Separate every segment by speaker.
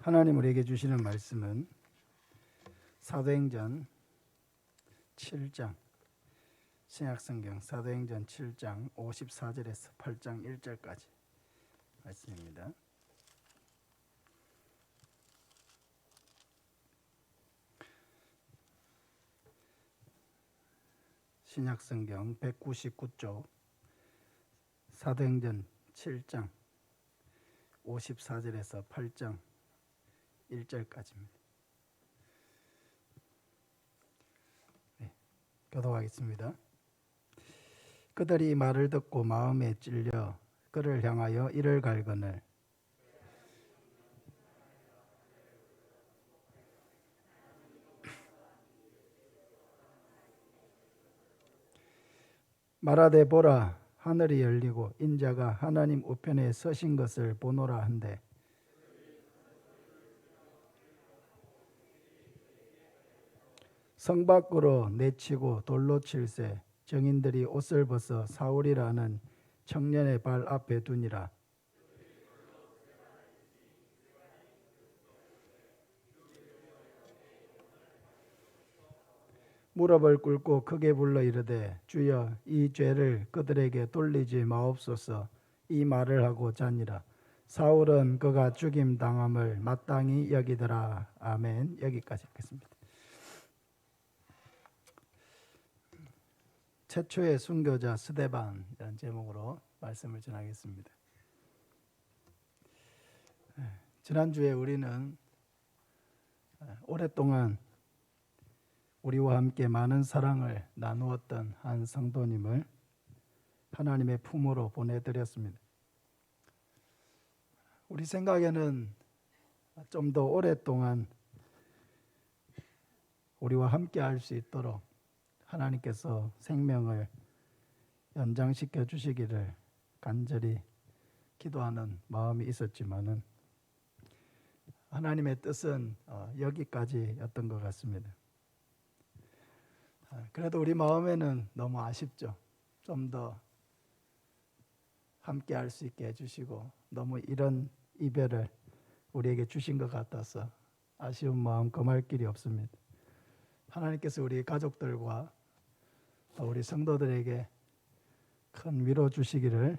Speaker 1: 하나님 우리에게 주시는 말씀은 사도행전 7장, 신약성경 사도행전 7장 54절에서 8장 1절까지 말씀입니다. 신약성경 199쪽 사도행전 7장 54절에서 8장 1절까지입니다. 교독하겠습니다. 그들이 말을 듣고 마음에 찔려 그를 향하여 이를 갈거늘 말하되 보라, 하늘이 열리고 인자가 하나님 우편에 서신 것을 보노라 한데 성 밖으로 내치고 돌로 칠세 정인들이 옷을 벗어 사울이라는 청년의 발 앞에 두니라. 무릎을 꿇고 크게 불러 이르되 주여 이 죄를 그들에게 돌리지 마옵소서. 이 말을 하고 자니라. 사울은 그가 죽임 당함을 마땅히 여기더라. 아멘. 여기까지 읽겠습니다. 최초의 순교자 스데반이라는 제목으로 말씀을 전하겠습니다. 지난주에 우리는 오랫동안 우리와 함께 많은 사랑을 나누었던 한 성도님을 하나님의 품으로 보내드렸습니다. 우리 생각에는 좀 더 오랫동안 우리와 함께 할 수 있도록 하나님께서 생명을 연장시켜 주시기를 간절히 기도하는 마음이 있었지만은 하나님의 뜻은 여기까지였던 것 같습니다. 그래도 우리 마음에는 너무 아쉽죠. 좀 더 함께 할 수 있게 해주시고 너무 이런 이별을 우리에게 주신 것 같아서 아쉬운 마음 금할 길이 없습니다. 하나님께서 우리 가족들과 또 우리 성도들에게 큰 위로 주시기를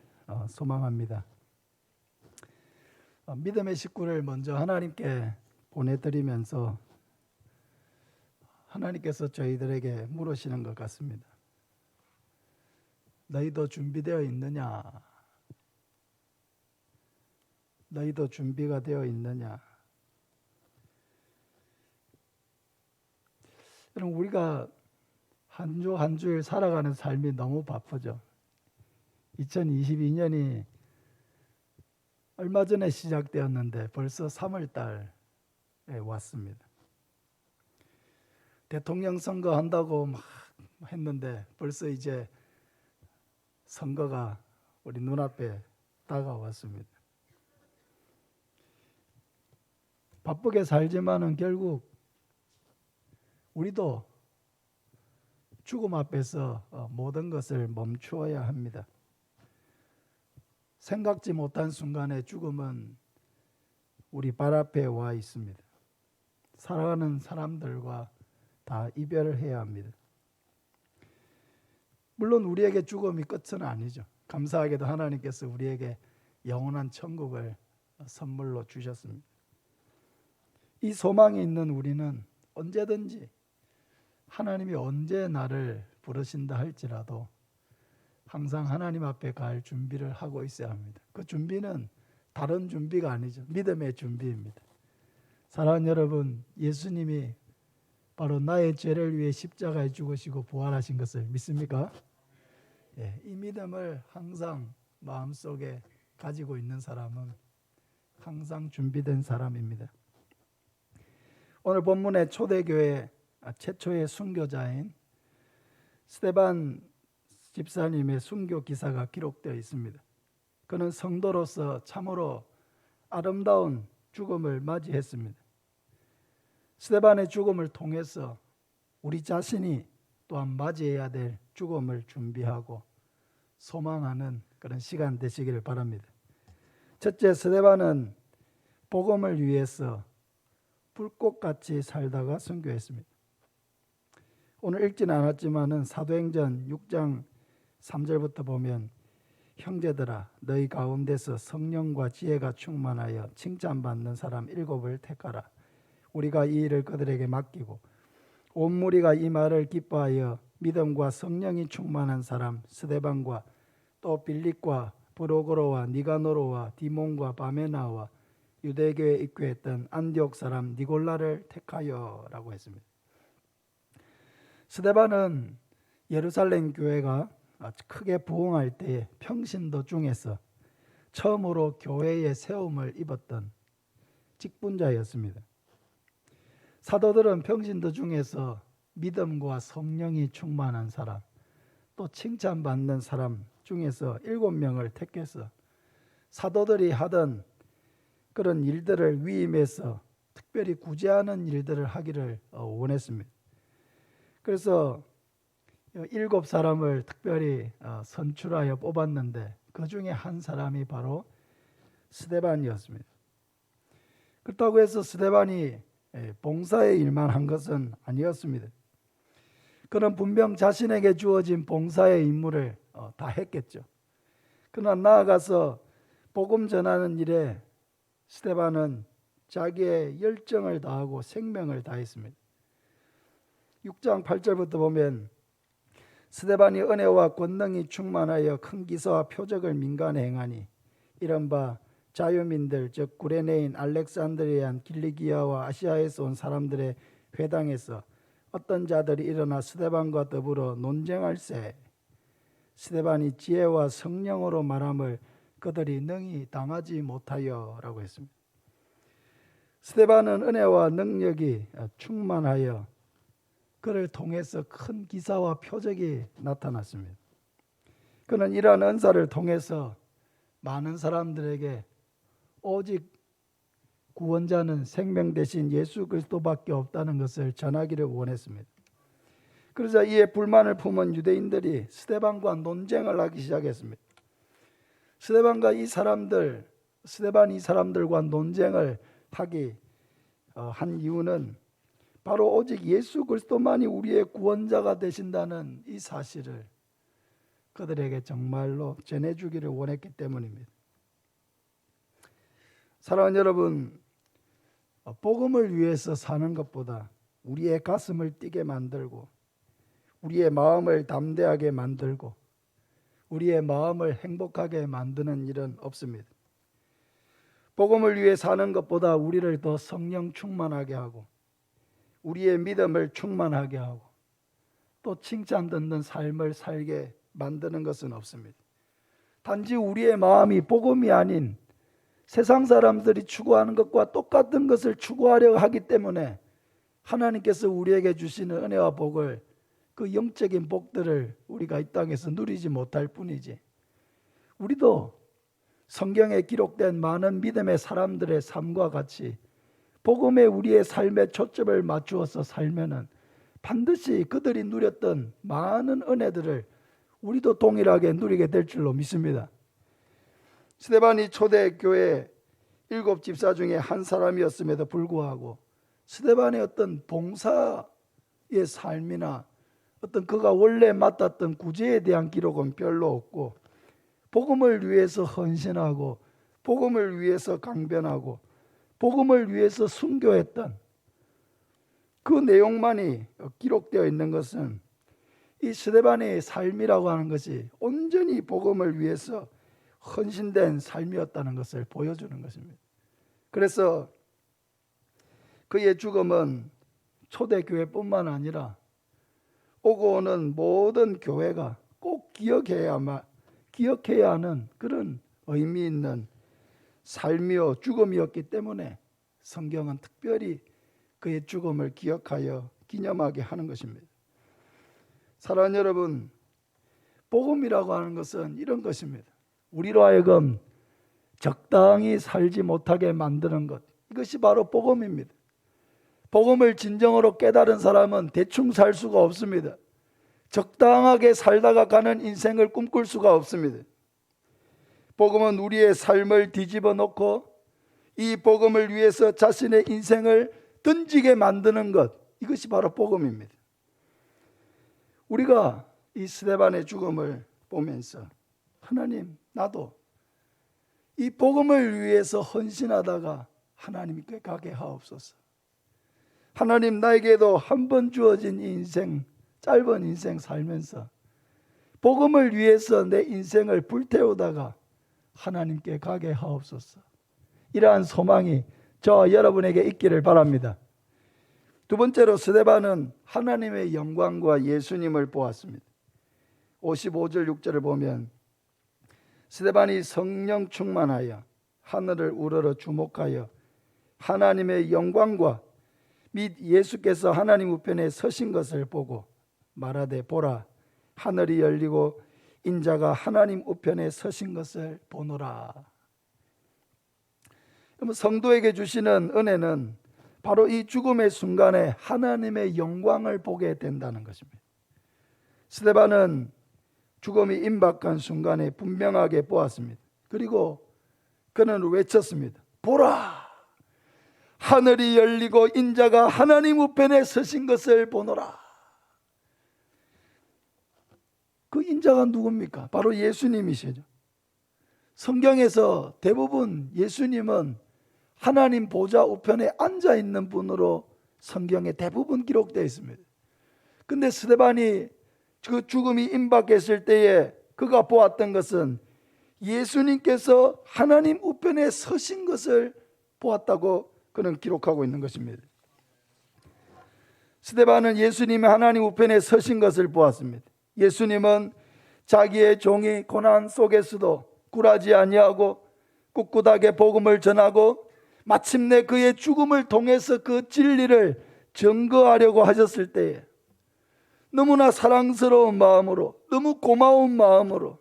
Speaker 1: 소망합니다. 믿음의 식구를 먼저 하나님께 보내드리면서 하나님께서 저희들에게 물으시는 것 같습니다. 너희도 준비되어 있느냐? 너희도 준비가 되어 있느냐? 여러분, 우리가 한 주 한 주일 살아가는 삶이 너무 바쁘죠. 2022년이 얼마 전에 시작되었는데 벌써 3월 달에 왔습니다. 대통령 선거 한다고 막 했는데 벌써 이제 선거가 우리 눈앞에 다가왔습니다. 바쁘게 살지만은 결국 우리도 죽음 앞에서 모든 것을 멈추어야 합니다. 생각지 못한 순간에 죽음은 우리 발 앞에 와 있습니다. 사랑하는 사람들과 다 이별을 해야 합니다. 물론 우리에게 죽음이 끝은 아니죠. 감사하게도 하나님께서 우리에게 영원한 천국을 선물로 주셨습니다. 이 소망이 있는 우리는 언제든지 하나님이 언제 나를 부르신다 할지라도 항상 하나님 앞에 갈 준비를 하고 있어야 합니다. 그 준비는 다른 준비가 아니죠. 믿음의 준비입니다. 사랑하는 여러분, 예수님이 바로 나의 죄를 위해 십자가에 죽으시고 부활하신 것을 믿습니까? 이 믿음을 항상 마음속에 가지고 있는 사람은 항상 준비된 사람입니다. 오늘 본문의 초대교회 최초의 순교자인 스데반 집사님의 순교 기사가 기록되어 있습니다. 그는 성도로서 참으로 아름다운 죽음을 맞이했습니다. 스데반의 죽음을 통해서 우리 자신이 또한 맞이해야 될 죽음을 준비하고 소망하는 그런 시간 되시기를 바랍니다. 첫째, 스데반은 복음을 위해서 불꽃같이 살다가 순교했습니다. 오늘 읽지는 않았지만은 사도행전 6장 3절부터 보면 형제들아 너희 가운데서 성령과 지혜가 충만하여 칭찬받는 사람 7을 택하라. 우리가 이 일을 그들에게 맡기고 온 무리가 이 말을 기뻐하여 믿음과 성령이 충만한 사람 스데반과 또 빌립과 브로고로와 니가노로와 디몬과 바메나와 유대교에 입교했던 안디옥 사람 니골라를 택하여라고 했습니다. 스데반은 예루살렘 교회가 크게 부흥할 때에 평신도 중에서 처음으로 교회의 세움을 입었던 직분자였습니다. 사도들은 평신도 중에서 믿음과 성령이 충만한 사람, 또 칭찬받는 사람 중에서 7명을 택해서 사도들이 하던 그런 일들을 위임해서 특별히 구제하는 일들을 하기를 원했습니다. 그래서 7사람을 특별히 선출하여 뽑았는데 그 중에 한 사람이 바로 스데반이었습니다. 그렇다고 해서 스데반이 봉사의 일만 한 것은 아니었습니다. 그는 분명 자신에게 주어진 봉사의 임무를 다 했겠죠. 그러나 나아가서 복음 전하는 일에 스데반은 자기의 열정을 다하고 생명을 다했습니다. 6장 8절부터 보면 스데반이 은혜와 권능이 충만하여 큰 기사와 표적을 민간에 행하니 이른바 자유민들 즉 구레네인 알렉산드리안 길리기아와 아시아에서 온 사람들의 회당에서 어떤 자들이 일어나 스데반과 더불어 논쟁할세 스데반이 지혜와 성령으로 말함을 그들이 능히 당하지 못하여 라고 했습니다. 스데반은 은혜와 능력이 충만하여 그를 통해서 큰 기사와 표적이 나타났습니다. 그는 이러한 은사를 통해서 많은 사람들에게 오직 구원자는 생명 대신 예수 그리스도밖에 없다는 것을 전하기를 원했습니다. 그러자 이에 불만을 품은 유대인들이 스데반과 논쟁을 하기 시작했습니다. 스데반이 이 사람들과 논쟁을 하기 한 이유는 바로 오직 예수 그리스도만이 우리의 구원자가 되신다는 이 사실을 그들에게 정말로 전해주기를 원했기 때문입니다. 사랑하는 여러분, 복음을 위해서 사는 것보다 우리의 가슴을 뛰게 만들고 우리의 마음을 담대하게 만들고 우리의 마음을 행복하게 만드는 일은 없습니다. 복음을 위해 사는 것보다 우리를 더 성령 충만하게 하고 우리의 믿음을 충만하게 하고 또 칭찬 듣는 삶을 살게 만드는 것은 없습니다. 단지 우리의 마음이 복음이 아닌 세상 사람들이 추구하는 것과 똑같은 것을 추구하려 하기 때문에 하나님께서 우리에게 주시는 은혜와 복을 그 영적인 복들을 우리가 이 땅에서 누리지 못할 뿐이지 우리도 성경에 기록된 많은 믿음의 사람들의 삶과 같이 복음에 우리의 삶에 초점을 맞추어서 살면은 반드시 그들이 누렸던 많은 은혜들을 우리도 동일하게 누리게 될 줄로 믿습니다. 스데반이 초대교회 7 집사 중에 한 사람이었음에도 불구하고 스데반의 어떤 봉사의 삶이나 어떤 그가 원래 맡았던 구제에 대한 기록은 별로 없고 복음을 위해서 헌신하고 복음을 위해서 강변하고 복음을 위해서 순교했던 그 내용만이 기록되어 있는 것은 이 스데반의 삶이라고 하는 것이 온전히 복음을 위해서 헌신된 삶이었다는 것을 보여주는 것입니다. 그래서 그의 죽음은 초대교회뿐만 아니라 오고 오는 모든 교회가 꼭 기억해야 하는 그런 의미 있는 삶이요 죽음이었기 때문에 성경은 특별히 그의 죽음을 기억하여 기념하게 하는 것입니다. 사랑하는 여러분, 복음이라고 하는 것은 이런 것입니다. 우리로 하여금 적당히 살지 못하게 만드는 것, 이것이 바로 복음입니다. 복음을 진정으로 깨달은 사람은 대충 살 수가 없습니다. 적당하게 살다가 가는 인생을 꿈꿀 수가 없습니다. 복음은 우리의 삶을 뒤집어 놓고 이 복음을 위해서 자신의 인생을 던지게 만드는 것, 이것이 바로 복음입니다. 우리가 이 스데반의 죽음을 보면서 하나님, 나도 이 복음을 위해서 헌신하다가 하나님께 가게 하옵소서. 하나님, 나에게도 한 번 주어진 인생, 짧은 인생 살면서 복음을 위해서 내 인생을 불태우다가 하나님께 가게 하옵소서. 이러한 소망이 저와 여러분에게 있기를 바랍니다. 두 번째로 스데반은 하나님의 영광과 예수님을 보았습니다. 55절 6절을 보면 스데반이 성령 충만하여 하늘을 우러러 주목하여 하나님의 영광과 및 예수께서 하나님 우편에 서신 것을 보고 말하되, 보라, 하늘이 열리고 인자가 하나님 우편에 서신 것을 보노라. 그럼 성도에게 주시는 은혜는 바로 이 죽음의 순간에 하나님의 영광을 보게 된다는 것입니다. 스데반은 죽음이 임박한 순간에 분명하게 보았습니다. 그리고 그는 외쳤습니다. 보라! 하늘이 열리고 인자가 하나님 우편에 서신 것을 보노라. 그 인자가 누굽니까? 바로 예수님이시죠. 성경에서 대부분 예수님은 하나님 보좌 우편에 앉아 있는 분으로 성경에 대부분 기록되어 있습니다. 근데 스데반이 그 죽음이 임박했을 때에 그가 보았던 것은 예수님께서 하나님 우편에 서신 것을 보았다고 그는 기록하고 있는 것입니다. 스데반은 예수님이 하나님 우편에 서신 것을 보았습니다. 예수님은 자기의 종이 고난 속에서도 굴하지 아니하고 꿋꿋하게 복음을 전하고 마침내 그의 죽음을 통해서 그 진리를 증거하려고 하셨을 때에 너무나 사랑스러운 마음으로, 너무 고마운 마음으로,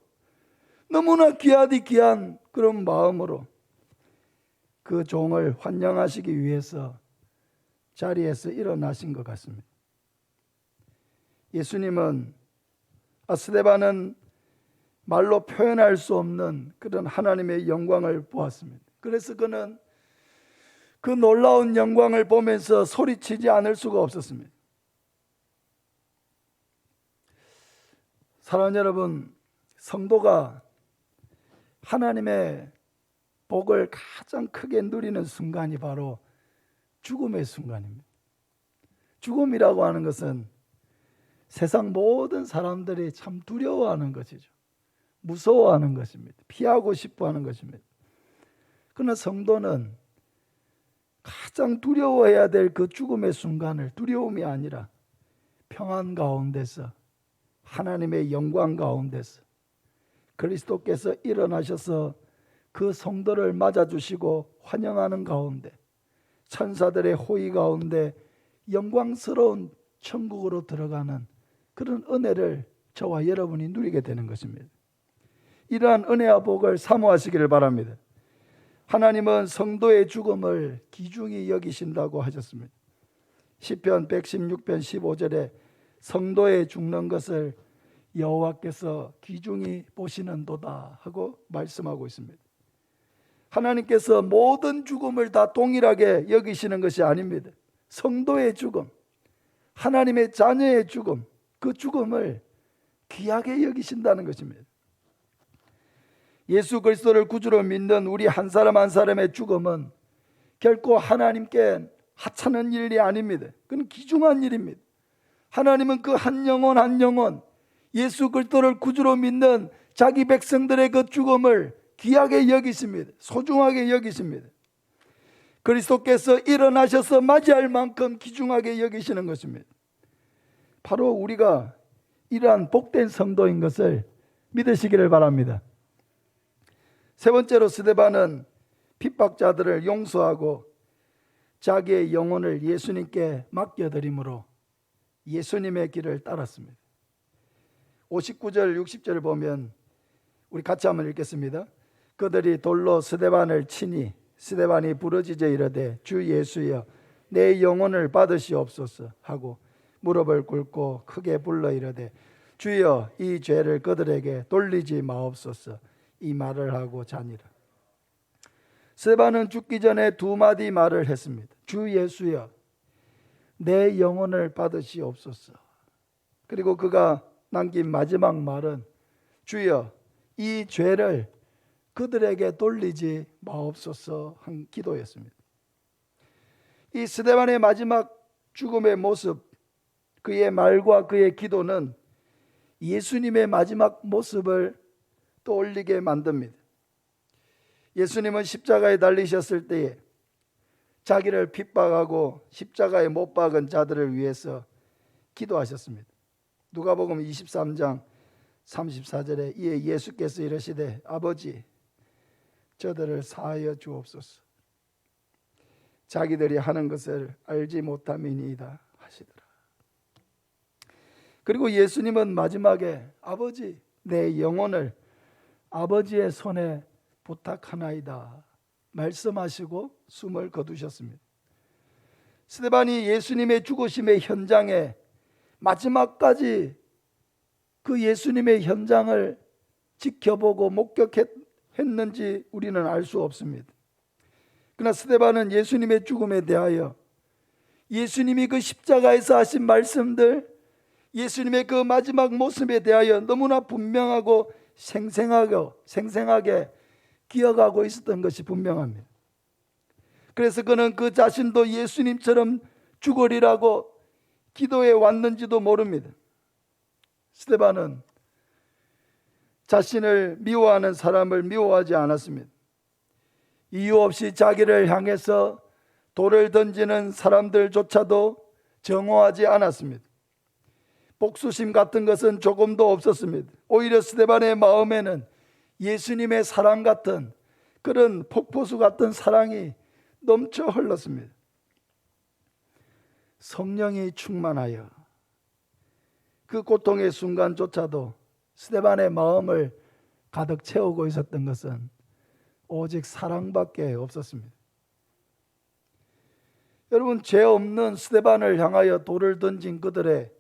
Speaker 1: 너무나 귀하디 귀한 그런 마음으로 그 종을 환영하시기 위해서 자리에서 일어나신 것 같습니다. 예수님은, 스데반은 말로 표현할 수 없는 그런 하나님의 영광을 보았습니다. 그래서 그는 그 놀라운 영광을 보면서 소리치지 않을 수가 없었습니다. 사랑하는 여러분, 성도가 하나님의 복을 가장 크게 누리는 순간이 바로 죽음의 순간입니다. 죽음이라고 하는 것은 세상 모든 사람들이 참 두려워하는 것이죠. 무서워하는 것입니다. 피하고 싶어 하는 것입니다. 그러나 성도는 가장 두려워해야 될 그 죽음의 순간을 두려움이 아니라 평안 가운데서, 하나님의 영광 가운데서 그리스도께서 일어나셔서 그 성도를 맞아주시고 환영하는 가운데, 천사들의 호의 가운데 영광스러운 천국으로 들어가는 그런 은혜를 저와 여러분이 누리게 되는 것입니다. 이러한 은혜와 복을 사모하시기를 바랍니다. 하나님은 성도의 죽음을 귀중히 여기신다고 하셨습니다. 시편 116편 15절에 성도의 죽는 것을 여호와께서 귀중히 보시는도다 하고 말씀하고 있습니다. 하나님께서 모든 죽음을 다 동일하게 여기시는 것이 아닙니다. 성도의 죽음, 하나님의 자녀의 죽음, 그 죽음을 귀하게 여기신다는 것입니다. 예수 그리스도를 구주로 믿는 우리 한 사람 한 사람의 죽음은 결코 하나님께 하찮은 일이 아닙니다. 그건 귀중한 일입니다. 하나님은 그 한 영혼 한 영혼, 예수 그리스도를 구주로 믿는 자기 백성들의 그 죽음을 귀하게 여기십니다. 소중하게 여기십니다. 그리스도께서 일어나셔서 맞이할 만큼 귀중하게 여기시는 것입니다. 바로 우리가 이러한 복된 성도인 것을 믿으시기를 바랍니다. 세 번째로 스데반은 핍박자들을 용서하고 자기의 영혼을 예수님께 맡겨드림으로 예수님의 길을 따랐습니다. 59절 60절을 보면 우리 같이 한번 읽겠습니다. 그들이 돌로 스데반을 치니 스데반이 부르짖어 이르되 주 예수여 내 영혼을 받으시옵소서 하고 무릎을 꿇고 크게 불러 이르되 주여 이 죄를 그들에게 돌리지 마옵소서 이 말을 하고 자니라. 스데반은 죽기 전에 두 마디 말을 했습니다. 주 예수여, 내 영혼을 받으시옵소서. 그리고 그가 남긴 마지막 말은 주여 이 죄를 그들에게 돌리지 마옵소서 한 기도였습니다. 이 스데반의 마지막 죽음의 모습, 그의 말과 그의 기도는 예수님의 마지막 모습을 떠올리게 만듭니다. 예수님은 십자가에 달리셨을 때에 자기를 핍박하고 십자가에 못 박은 자들을 위해서 기도하셨습니다. 누가복음 23장 34절에 이에 예수께서 이르시되 아버지 저들을 사하여 주옵소서. 자기들이 하는 것을 알지 못함이니이다 하시더라. 그리고 예수님은 마지막에 아버지 내 영혼을 아버지의 손에 부탁하나이다 말씀하시고 숨을 거두셨습니다. 스데반이 예수님의 죽으심의 현장에 마지막까지 그 예수님의 현장을 지켜보고 목격했는지 우리는 알 수 없습니다. 그러나 스데반은 예수님의 죽음에 대하여 예수님이 그 십자가에서 하신 말씀들, 예수님의 그 마지막 모습에 대하여 너무나 분명하고 생생하게 기억하고 있었던 것이 분명합니다. 그래서 그는 그 자신도 예수님처럼 죽으리라고 기도해 왔는지도 모릅니다. 스데반은 자신을 미워하는 사람을 미워하지 않았습니다. 이유 없이 자기를 향해서 돌을 던지는 사람들조차도 정오하지 않았습니다. 복수심 같은 것은 조금도 없었습니다. 오히려 스데반의 마음에는 예수님의 사랑 같은 그런 폭포수 같은 사랑이 넘쳐 흘렀습니다. 성령이 충만하여 그 고통의 순간조차도 스데반의 마음을 가득 채우고 있었던 것은 오직 사랑밖에 없었습니다. 여러분, 죄 없는 스데반을 향하여 돌을 던진 그들의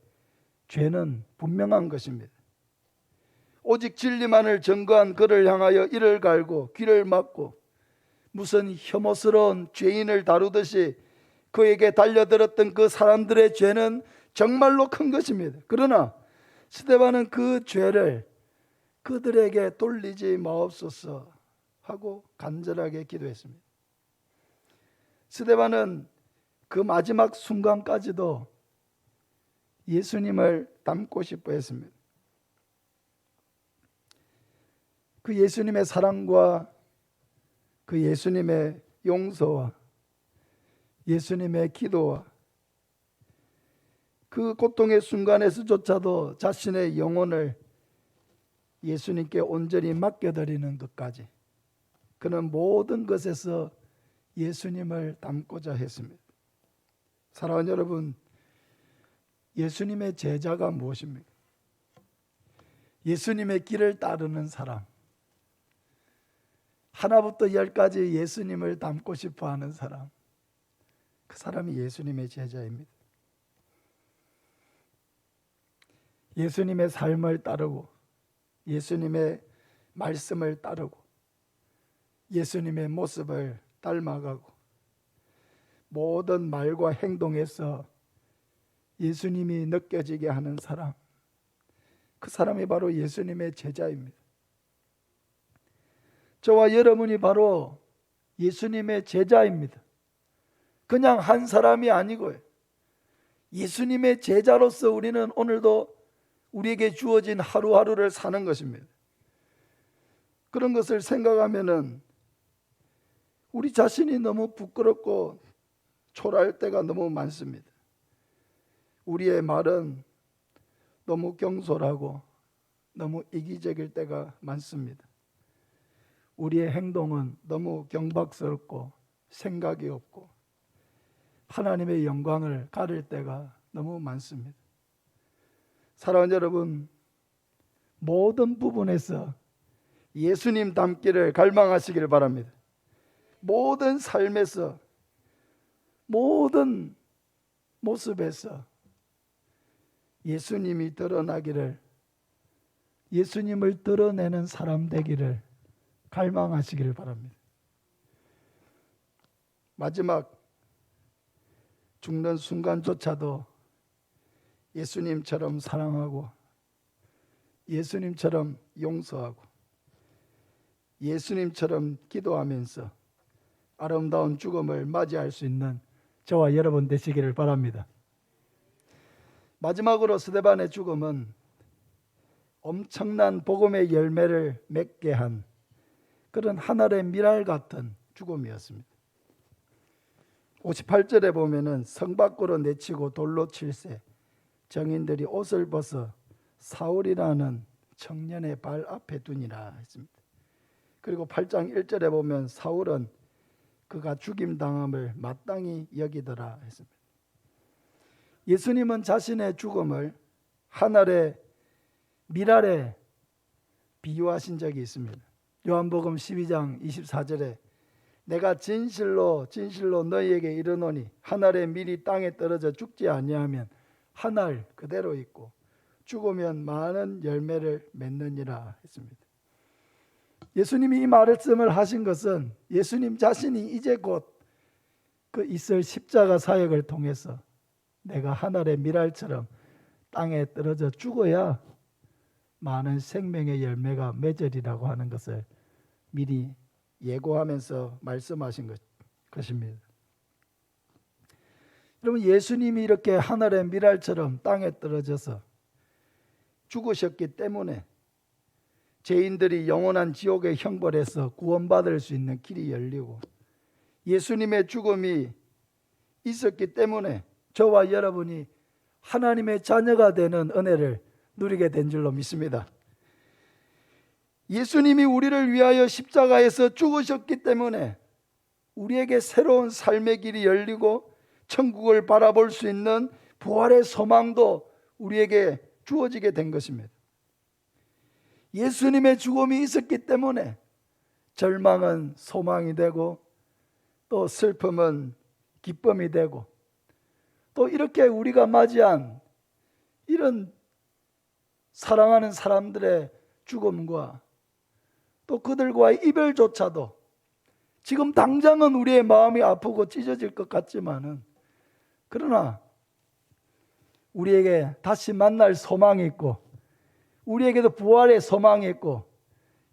Speaker 1: 죄는 분명한 것입니다. 오직 진리만을 전거한 그를 향하여 이를 갈고 귀를 막고 무슨 혐오스러운 죄인을 다루듯이 그에게 달려들었던 그 사람들의 죄는 정말로 큰 것입니다. 그러나 스데반은 그 죄를 그들에게 돌리지 마옵소서 하고 간절하게 기도했습니다. 스데반은 그 마지막 순간까지도 예수님을 닮고 싶어 했습니다. 그 예수님의 사랑과 그 예수님의 용서와 예수님의 기도와 그 고통의 순간에서조차도 자신의 영혼을 예수님께 온전히 맡겨드리는 것까지 그는 모든 것에서 예수님을 닮고자 했습니다. 사랑하는 여러분, 예수님의 제자가 무엇입니까? 예수님의 길을 따르는 사람, 하나부터 열까지 예수님을 닮고 싶어하는 사람, 그 사람이 예수님의 제자입니다. 예수님의 삶을 따르고 예수님의 말씀을 따르고 예수님의 모습을 닮아가고 모든 말과 행동에서 예수님이 느껴지게 하는 사람, 그 사람이 바로 예수님의 제자입니다. 저와 여러분이 바로 예수님의 제자입니다. 그냥 한 사람이 아니고요. 예수님의 제자로서 우리는 오늘도 우리에게 주어진 하루하루를 사는 것입니다. 그런 것을 생각하면은 우리 자신이 너무 부끄럽고 초라할 때가 너무 많습니다. 우리의 말은 너무 경솔하고 너무 이기적일 때가 많습니다. 우리의 행동은 너무 경박스럽고 생각이 없고 하나님의 영광을 가릴 때가 너무 많습니다. 사랑하는 여러분, 모든 부분에서 예수님 닮기를 갈망하시기를 바랍니다. 모든 삶에서, 모든 모습에서 예수님이 드러나기를, 예수님을 드러내는 사람 되기를 갈망하시기를 바랍니다. 마지막 죽는 순간조차도 예수님처럼 사랑하고 예수님처럼 용서하고 예수님처럼 기도하면서 아름다운 죽음을 맞이할 수 있는 저와 여러분 되시기를 바랍니다. 마지막으로 스데반의 죽음은 엄청난 복음의 열매를 맺게 한 그런 하늘의 미랄 같은 죽음이었습니다. 58절에 보면은 성 밖으로 내치고 돌로 칠세 정인들이 옷을 벗어 사울이라는 청년의 발 앞에 두니라 했습니다. 그리고 8장 1절에 보면 사울은 그가 죽임당함을 마땅히 여기더라 했습니다. 예수님은 자신의 죽음을 하늘의 미랄에 비유하신 적이 있습니다. 요한복음 12장 24절에 내가 진실로 너희에게 이르노니 하늘의 밀이 땅에 떨어져 죽지 아니하면 하늘 그대로 있고 죽으면 많은 열매를 맺느니라 했습니다. 예수님이 이 말씀을 하신 것은 예수님 자신이 이제 곧 그 있을 십자가 사역을 통해서 내가 하늘의 미랄처럼 땅에 떨어져 죽어야 많은 생명의 열매가 맺으리라고 하는 것을 미리 예고하면서 말씀하신 것입니다. 여러분, 예수님이 이렇게 하늘의 미랄처럼 땅에 떨어져서 죽으셨기 때문에 죄인들이 영원한 지옥의 형벌에서 구원받을 수 있는 길이 열리고 예수님의 죽음이 있었기 때문에 저와 여러분이 하나님의 자녀가 되는 은혜를 누리게 된 줄로 믿습니다. 예수님이 우리를 위하여 십자가에서 죽으셨기 때문에 우리에게 새로운 삶의 길이 열리고 천국을 바라볼 수 있는 부활의 소망도 우리에게 주어지게 된 것입니다. 예수님의 죽음이 있었기 때문에 절망은 소망이 되고 또 슬픔은 기쁨이 되고 또 이렇게 우리가 맞이한 이런 사랑하는 사람들의 죽음과 또 그들과의 이별조차도 지금 당장은 우리의 마음이 아프고 찢어질 것 같지만은 그러나 우리에게 다시 만날 소망이 있고 우리에게도 부활의 소망이 있고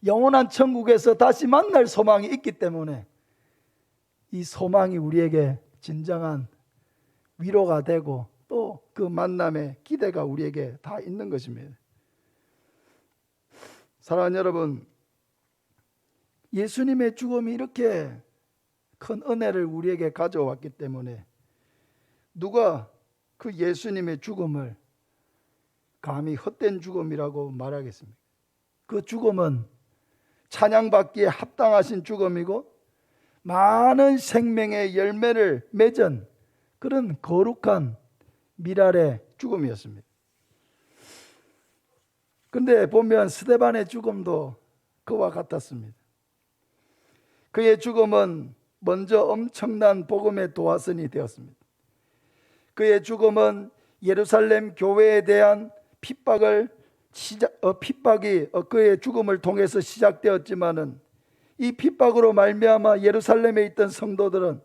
Speaker 1: 영원한 천국에서 다시 만날 소망이 있기 때문에 이 소망이 우리에게 진정한 위로가 되고 또 그 만남의 기대가 우리에게 다 있는 것입니다. 사랑하는 여러분, 예수님의 죽음이 이렇게 큰 은혜를 우리에게 가져왔기 때문에 누가 그 예수님의 죽음을 감히 헛된 죽음이라고 말하겠습니까? 그 죽음은 찬양받기에 합당하신 죽음이고 많은 생명의 열매를 맺은 그런 거룩한 미랄의 죽음이었습니다. 그런데 보면 스데반의 죽음도 그와 같았습니다. 그의 죽음은 먼저 엄청난 복음의 도화선이 되었습니다. 그의 죽음은 예루살렘 교회에 대한 핍박이 그의 죽음을 통해서 시작되었지만은 이 핍박으로 말미암아 예루살렘에 있던 성도들은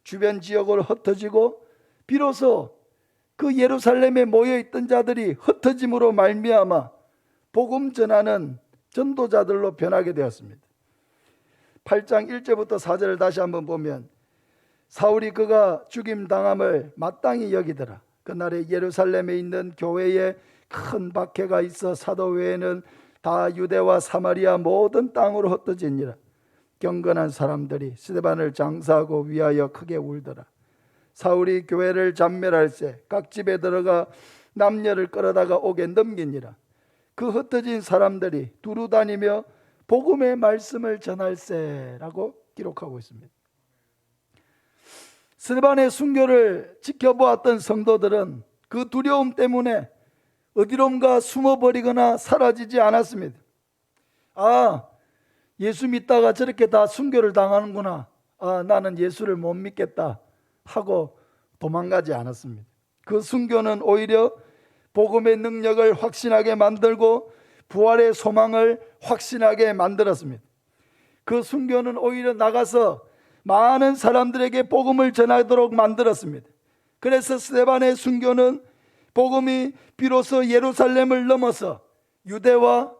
Speaker 1: 주변 지역으로 흩어지고 비로소 그 예루살렘에 모여 있던 자들이 흩어짐으로 말미암아 복음 전하는 전도자들로 변하게 되었습니다. 8장 1절부터 4절을 다시 한번 보면 사울이 그가 죽임당함을 마땅히 여기더라. 그날에 예루살렘에 있는 교회에 큰 박해가 있어 사도 외에는 다 유대와 사마리아 모든 땅으로 흩어지니라. 경건한 사람들이 스데반을 장사하고 위하여 크게 울더라. 사울이 교회를 잔멸할세 각 집에 들어가 남녀를 끌어다가 옥에 넘기니라. 그 흩어진 사람들이 두루 다니며 복음의 말씀을 전할세라고 기록하고 있습니다. 스데반의 순교를 지켜보았던 성도들은 그 두려움 때문에 어디론가 숨어버리거나 사라지지 않았습니다. 아, 예수 믿다가 저렇게 다 순교를 당하는구나. 아, 나는 예수를 못 믿겠다 하고 도망가지 않았습니다. 그 순교는 오히려 복음의 능력을 확신하게 만들고 부활의 소망을 확신하게 만들었습니다. 그 순교는 오히려 나가서 많은 사람들에게 복음을 전하도록 만들었습니다. 그래서 스데반의 순교는 복음이 비로소 예루살렘을 넘어서 유대와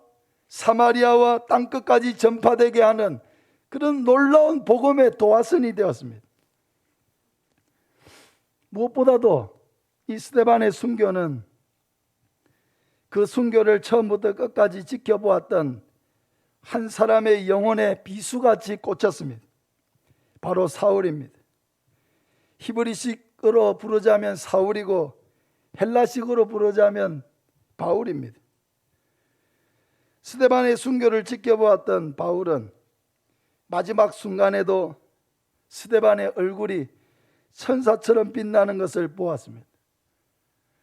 Speaker 1: 사마리아와 땅끝까지 전파되게 하는 그런 놀라운 복음의 도화선이 되었습니다. 무엇보다도 이 스데반의 순교는 그 순교를 처음부터 끝까지 지켜보았던 한 사람의 영혼에 비수같이 꽂혔습니다. 바로 사울입니다. 히브리식으로 부르자면 사울이고 헬라식으로 부르자면 바울입니다. 스데반의 순교를 지켜보았던 바울은 마지막 순간에도 스데반의 얼굴이 천사처럼 빛나는 것을 보았습니다.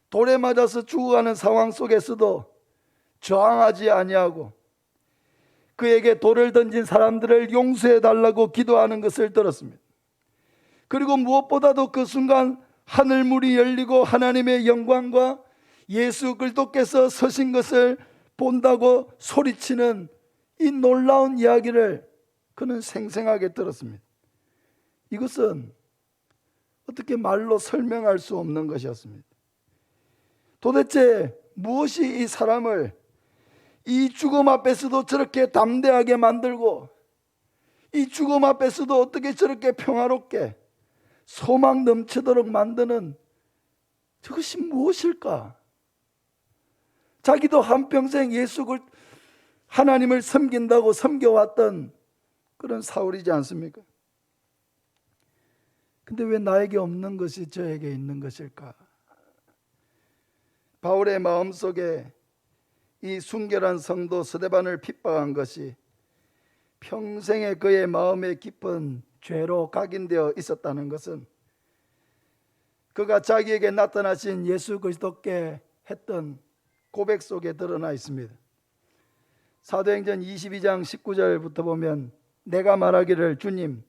Speaker 1: 돌에 맞아서 죽어가는 상황 속에서도 저항하지 아니하고 그에게 돌을 던진 사람들을 용서해 달라고 기도하는 것을 들었습니다. 그리고 무엇보다도 그 순간 하늘문이 열리고 하나님의 영광과 예수 그리스도께서 서신 것을 본다고 소리치는 이 놀라운 이야기를 그는 생생하게 들었습니다. 이것은 어떻게 말로 설명할 수 없는 것이었습니다. 도대체 무엇이 이 사람을 이 죽음 앞에서도 저렇게 담대하게 만들고 이 죽음 앞에서도 어떻게 저렇게 평화롭게 소망 넘치도록 만드는 저것이 무엇일까? 자기도 한평생 하나님을 섬긴다고 섬겨왔던 그런 사울이지 않습니까? 근데 왜 나에게 없는 것이 저에게 있는 것일까? 바울의 마음속에 이 순결한 성도 스데반을 핍박한 것이 평생의 그의 마음에 깊은 죄로 각인되어 있었다는 것은 그가 자기에게 나타나신 예수 그리스도께 했던 고백 속에 드러나 있습니다. 사도행전 22장 19절부터 보면 내가 말하기를 주님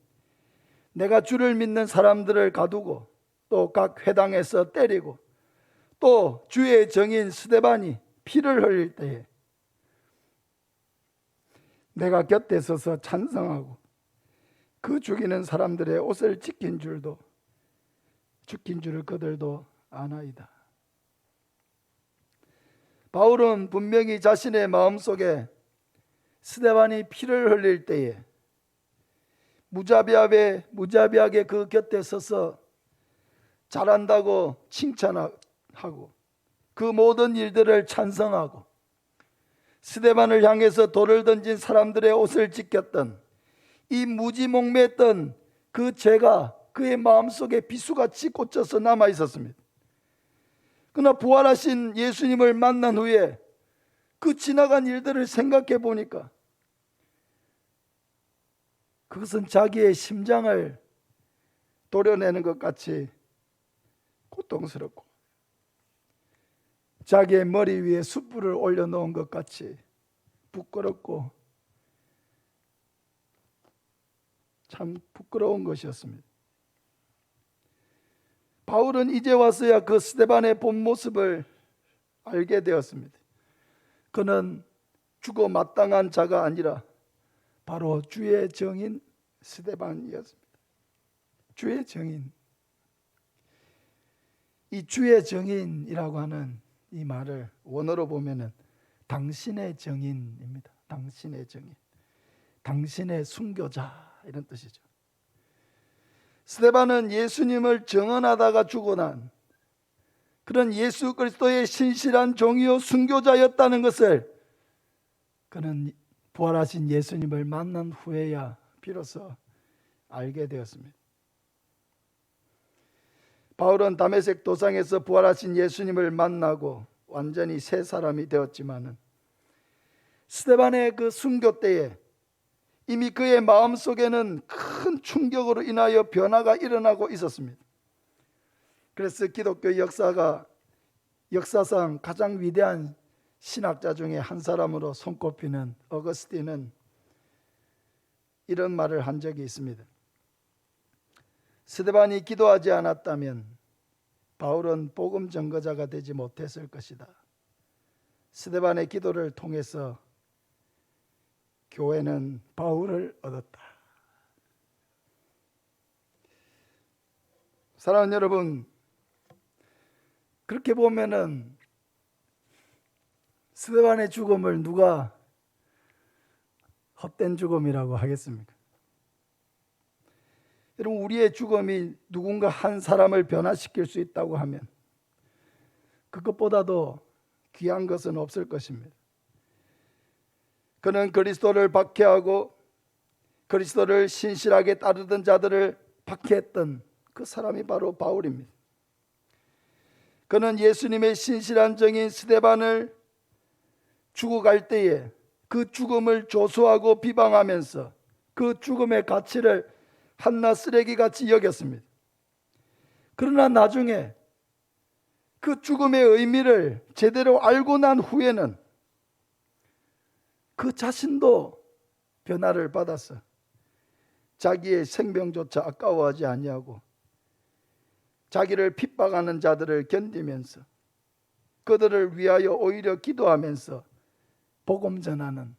Speaker 1: 내가 주를 믿는 사람들을 가두고 또 각 회당에서 때리고 또 주의 정인 스데반이 피를 흘릴 때에 내가 곁에 서서 찬성하고 그 죽이는 사람들의 옷을 죽인 줄을 그들도 아나이다. 바울은 분명히 자신의 마음속에 스데반이 피를 흘릴 때에 무자비하게 그 곁에 서서 잘한다고 칭찬하고 그 모든 일들을 찬성하고 스데반을 향해서 돌을 던진 사람들의 옷을 찢겼던 이 무지몽매했던 그 죄가 그의 마음속에 비수같이 꽂혀서 남아 있었습니다. 그러나 부활하신 예수님을 만난 후에 그 지나간 일들을 생각해 보니까 그것은 자기의 심장을 도려내는 것 같이 고통스럽고 자기의 머리 위에 숯불을 올려놓은 것 같이 부끄럽고 참 부끄러운 것이었습니다. 바울은 이제 와서야 그 스데반의 본 모습을 알게 되었습니다. 그는 죽어 마땅한 자가 아니라 바로 주의 정인 스데반이었습니다. 주의 정인. 이 주의 정인이라고 하는 이 말을 원어로 보면은 당신의 정인입니다. 당신의 정인. 당신의 순교자 이런 뜻이죠. 스데반은 예수님을 증언하다가 죽고 난 그런 예수 그리스도의 신실한 종이요 순교자였다는 것을 그는 부활하신 예수님을 만난 후에야 비로소 알게 되었습니다. 바울은 다메섹 도상에서 부활하신 예수님을 만나고 완전히 새 사람이 되었지만은 스데반의 그 순교 때에 이미 그의 마음속에는 큰 충격으로 인하여 변화가 일어나고 있었습니다. 그래서 기독교 역사상 가장 위대한 신학자 중에 한 사람으로 손꼽히는 어거스틴은 이런 말을 한 적이 있습니다. 스데반이 기도하지 않았다면 바울은 복음 전거자가 되지 못했을 것이다. 스데반의 기도를 통해서 교회는 바울을 얻었다. 사랑하는 여러분, 그렇게 보면은 스데반의 죽음을 누가 헛된 죽음이라고 하겠습니까? 여러분, 우리의 죽음이 누군가 한 사람을 변화시킬 수 있다고 하면 그것보다도 귀한 것은 없을 것입니다. 그는 그리스도를 박해하고 그리스도를 신실하게 따르던 자들을 박해했던 그 사람이 바로 바울입니다. 그는 예수님의 신실한 증인 스데반을 죽어갈 때에 그 죽음을 조소하고 비방하면서 그 죽음의 가치를 한낱 쓰레기같이 여겼습니다. 그러나 나중에 그 죽음의 의미를 제대로 알고 난 후에는 그 자신도 변화를 받았어. 자기의 생명조차 아까워하지 아니하고 자기를 핍박하는 자들을 견디면서 그들을 위하여 오히려 기도하면서 복음 전하는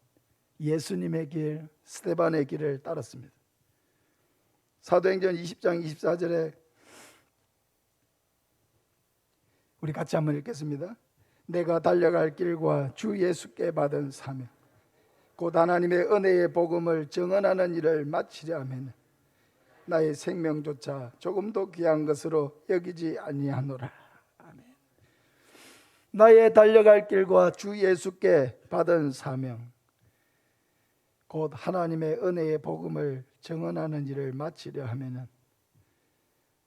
Speaker 1: 예수님의 길, 스데반의 길을 따랐습니다. 사도행전 20장 24절에 우리 같이 한번 읽겠습니다. 내가 달려갈 길과 주 예수께 받은 사명 곧 하나님의 은혜의 복음을 증언하는 일을 마치려 하면 나의 생명조차 조금도 귀한 것으로 여기지 아니하노라. 아멘. 나의 달려갈 길과 주 예수께 받은 사명 곧 하나님의 은혜의 복음을 증언하는 일을 마치려 하면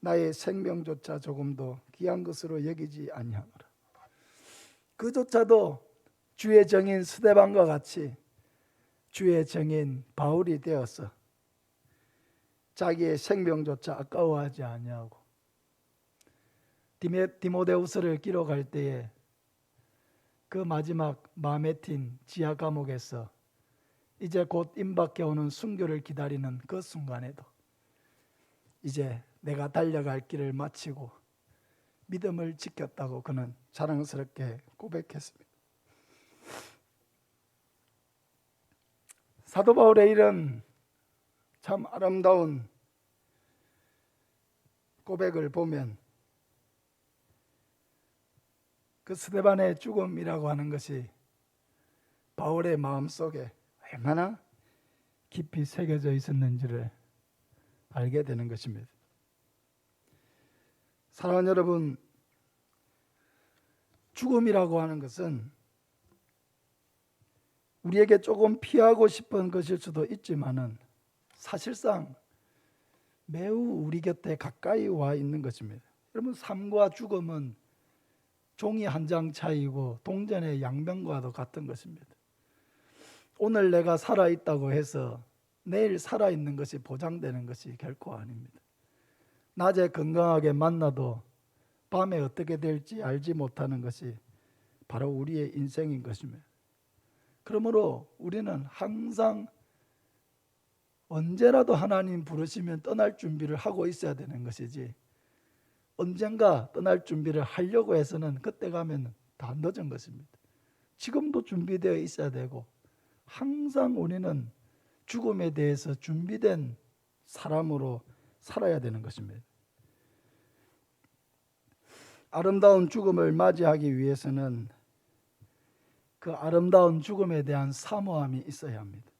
Speaker 1: 나의 생명조차 조금도 귀한 것으로 여기지 아니하노라. 그조차도 주의 증인 스데반과 같이 주의 증인 바울이 되어서 자기의 생명조차 아까워하지 아니하고 디모데후서를 기록할 때에 그 마지막 마메틴 지하 감옥에서 이제 곧 임박해 오는 순교를 기다리는 그 순간에도 이제 내가 달려갈 길을 마치고 믿음을 지켰다고 그는 자랑스럽게 고백했습니다. 사도 바울의 일은 참 아름다운 고백을 보면 그 스데반의 죽음이라고 하는 것이 바울의 마음속에 얼마나 깊이 새겨져 있었는지를 알게 되는 것입니다. 사랑하는 여러분, 죽음이라고 하는 것은 우리에게 조금 피하고 싶은 것일 수도 있지만은 사실상 매우 우리 곁에 가까이 와 있는 것입니다. 여러분, 삶과 죽음은 종이 한 장 차이고 동전의 양면과도 같은 것입니다. 오늘 내가 살아있다고 해서 내일 살아있는 것이 보장되는 것이 결코 아닙니다. 낮에 건강하게 만나도 밤에 어떻게 될지 알지 못하는 것이 바로 우리의 인생인 것입니다. 그러므로 우리는 항상 언제라도 하나님 부르시면 떠날 준비를 하고 있어야 되는 것이지 언젠가 떠날 준비를 하려고 해서는 그때 가면 다 늦은 것입니다. 지금도 준비되어 있어야 되고 항상 우리는 죽음에 대해서 준비된 사람으로 살아야 되는 것입니다. 아름다운 죽음을 맞이하기 위해서는 그 아름다운 죽음에 대한 사모함이 있어야 합니다.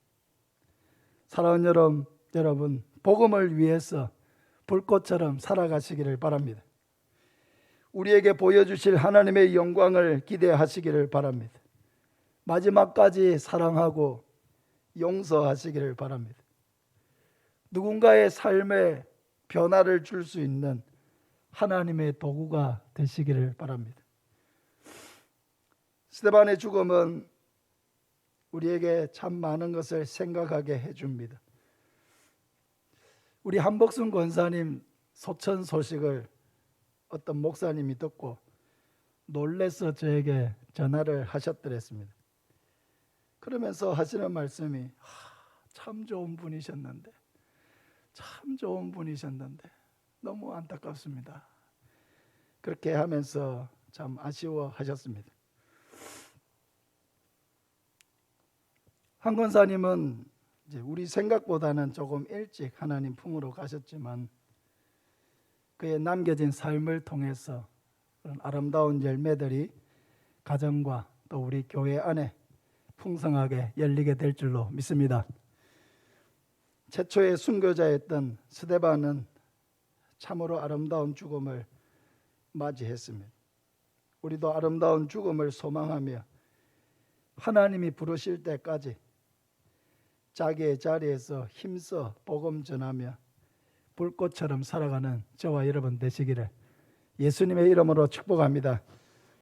Speaker 1: 사랑하는 여러분, 복음을 위해서 불꽃처럼 살아가시기를 바랍니다. 우리에게 보여주실 하나님의 영광을 기대하시기를 바랍니다. 마지막까지 사랑하고 용서하시기를 바랍니다. 누군가의 삶에 변화를 줄 수 있는 하나님의 도구가 되시기를 바랍니다. 스데반의 죽음은 우리에게 참 많은 것을 생각하게 해줍니다. 우리 한복순 권사님 소천 소식을 어떤 목사님이 듣고 놀래서 저에게 전화를 하셨더랬습니다. 그러면서 하시는 말씀이 참 좋은 분이셨는데 너무 안타깝습니다. 그렇게 하면서 참 아쉬워하셨습니다. 한 권사님은 이제 우리 생각보다는 조금 일찍 하나님 품으로 가셨지만 그의 남겨진 삶을 통해서 그런 아름다운 열매들이 가정과 또 우리 교회 안에 풍성하게 열리게 될 줄로 믿습니다. 최초의 순교자였던 스데반은 참으로 아름다운 죽음을 맞이했습니다. 우리도 아름다운 죽음을 소망하며 하나님이 부르실 때까지 자기의 자리에서 힘써 복음 전하며 불꽃처럼 살아가는 저와 여러분 되시기를 예수님의 이름으로 축복합니다.